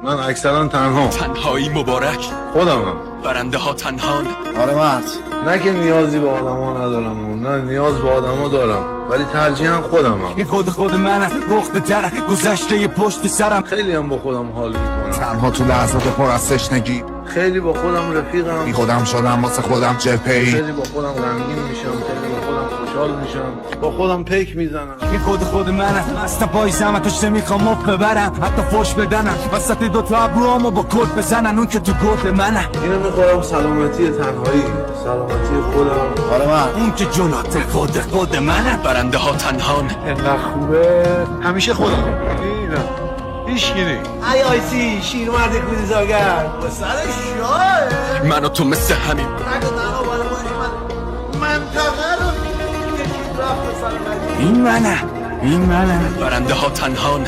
من اکثرا تنها. تنهایی مبارک، خودمم. برنده ها تنهان. آره مرد. نه که نیازی به آدم ها ندارم، نه نیاز به آدم ها دارم، ولی ترجیحاً خودمم. این خود منم، رخت در گذشته پشت سرم. خیلی هم با خودم حال میکنم، تنها تو لحظات پر از تشنگی. خیلی با خودم رفیقم، بی خودم شدم واسه خودم جبهه‌ای. خیلی با خودم غمگین میشم، خیلی با خودم خوشحال میشم، با خودم پیک میزنم. این خود منم، اصلا پای زمتش نمیخوام مف ببرم، حتی فوش بدنم وسط دوتا ابروامو با کلت بزنن، اون که تو گرد منم. اینو میخورم سلامتی تنهایی، سلامتی خودم. آره مرد. اون که جلات خود منم. برنده ها تنهان. اینقدر خوبه همیشه خودم. نه هیچ کی نیست. ای آیسی شیرمرد کوزاگر با سر شاه من و تو مثل همین. نگو تنها بالا باشی من منطقه رو یکی رفت سر این منم. برنده ها تنهان.